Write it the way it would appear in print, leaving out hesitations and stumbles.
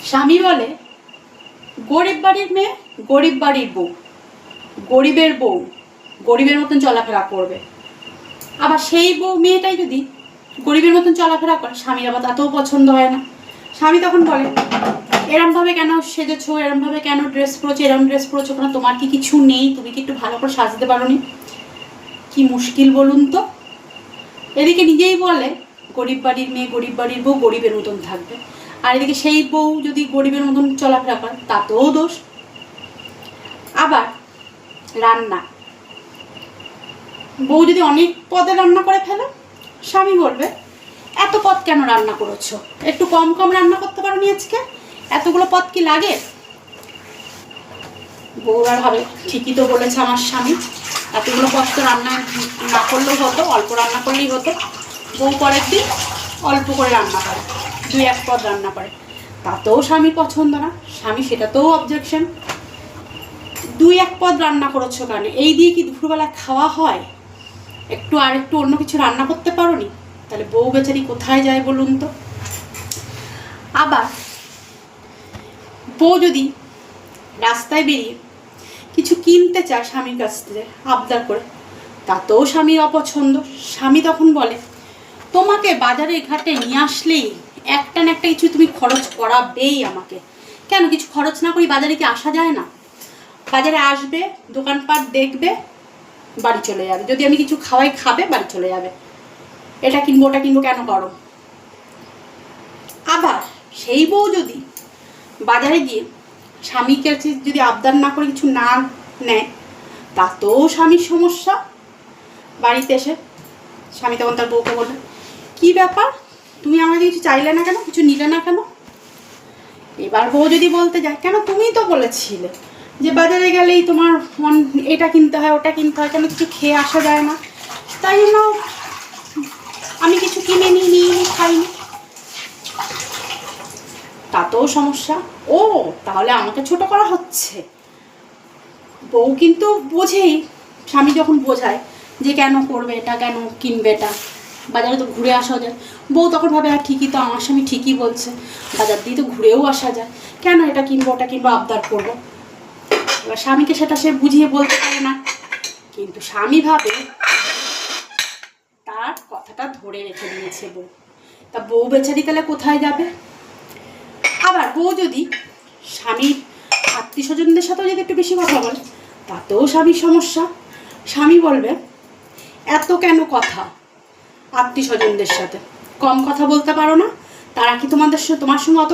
স্বামী বলে গরিব বাড়ির মেয়ে গরিব বাড়ির বউ, গরিবের বউ গরিবের মতন চলাফেরা করবে। আবার সেই বউ মেয়েটাই যদি গরিবের মতন চলাফেরা করে, স্বামীর আবার তাতেও পছন্দ হয় না। স্বামী তখন বলে এরমভাবে কেন সেজেছো, এরমভাবে কেন ড্রেস পরেছো, এরম ড্রেস পরেছো কেন, তোমার কি কিছু নেই? তুমি কি একটু ভালো করে সাজতে পারোনি? কি মুশকিল বলুন তো। এদিকে নিজেই বলে গরিব বাড়ির মেয়ে গরিব বাড়ির বউ গরিবের মতন থাকবে, আর এদিকে সেই বউ যদি গরিবের মতন চলাফেরা করে তাতেও দোষ। আবার রান্না, বউ যদি অনেক পদে রান্না করে ফেলে, স্বামী বলবে এত পদ কেন রান্না করেছো, একটু কম কম রান্না করতে পারোনি আজকে, এতগুলো পদ কি লাগে? বউরা ভাবে ঠিকই তো বলেছে আমার স্বামী, এতগুলো পদ তো রান্না না করলেও হতো, অল্প রান্না করলেই হতো। বউ পরের দিন অল্প করে রান্না করে, 2-1 পদ রান্না করে, তাতেও স্বামীর পছন্দ না, স্বামী সেটাতেও অবজেকশন। 2-1 পদ রান্না করেছো কেন, এই দিয়ে কি দুপুরবেলা খাওয়া হয়? একটু আর একটু অন্য কিছু রান্না করতে পারোনি? তাহলে বউ বেচারি কোথায় যায় বলুন তো। আবার বউ যদি রাস্তায় বেরিয়ে কিছু কিনতে চায় স্বামীর কাছ থেকে আবদার করে, তাতেও স্বামীর অপছন্দ। স্বামী তখন বলে তোমাকে বাজারে ঘাটে নিয়ে আসলেই একটা না একটা কিছু তুমি খরচ করাবেই আমাকে, কেন কিছু খরচ না করি বাজারে কি আসা যায় না? বাজারে আসবে, দোকানপাট দেখবে, বাড়ি চলে যাবে, যদি আমি কিছু খাওয়াই খাবে, বাড়ি চলে যাবে, এটা কিনবো ওটা কিনবো কেন করো? আবার সেই বউ যদি বাজারে গিয়ে স্বামীর কাছে যদি আবদার না করে কিছু না নেয়, তাতেও স্বামীর সমস্যা। বাড়িতে এসে স্বামী তখন তার বউকে বলবে কি ব্যাপার, তুমি আমাকে কিছু চাইলে না কেন, কিছু নিলে না কেন? এবার বউ যদি বলতে যায় কেন তুমিই তো বলেছিলে যে বাজারে গেলেই তোমার এটা কিনতে হয় ওটা কিনতে হয়, কেন কিছু খেয়ে আসা যায় না, তাই জন্য আমি কিছু কিনে নিয়ে খাইনি, তাতেও সমস্যা। ও তাহলে আমাকে ছোট করা হচ্ছে। বউ কিন্তু বোঝেই, স্বামী যখন বোঝায় যে কেন করবে এটা, কেন কিনবে এটা, বাজারে তো ঘুরে আসা যায়, বউ তখন ভাবে আর ঠিকই তো, আমার স্বামী ঠিকই বলছে, বাজার দিয়ে তো ঘুরেও আসা যায়, কেন এটা কিনবো ওটা কিনবো আবদার করবো। এবার স্বামীকে সেটা সে বুঝিয়ে বলতে পারে না, কিন্তু স্বামী ভাবে তার কথাটা ধরে রেখে দিয়েছে বউ, তা বউ বেচারি তাহলে কোথায় যাবে? আবার বউ যদি স্বামীর আত্মীয় স্বজনদের সাথেও যদি একটু বেশি কথা বলে, তাতেও স্বামীর সমস্যা। স্বামী বলবে এত কেন কথা আত্মীয় স্বজনদের সাথে, কম কথা বলতে পারো না? তারা কি তোমার সঙ্গে অত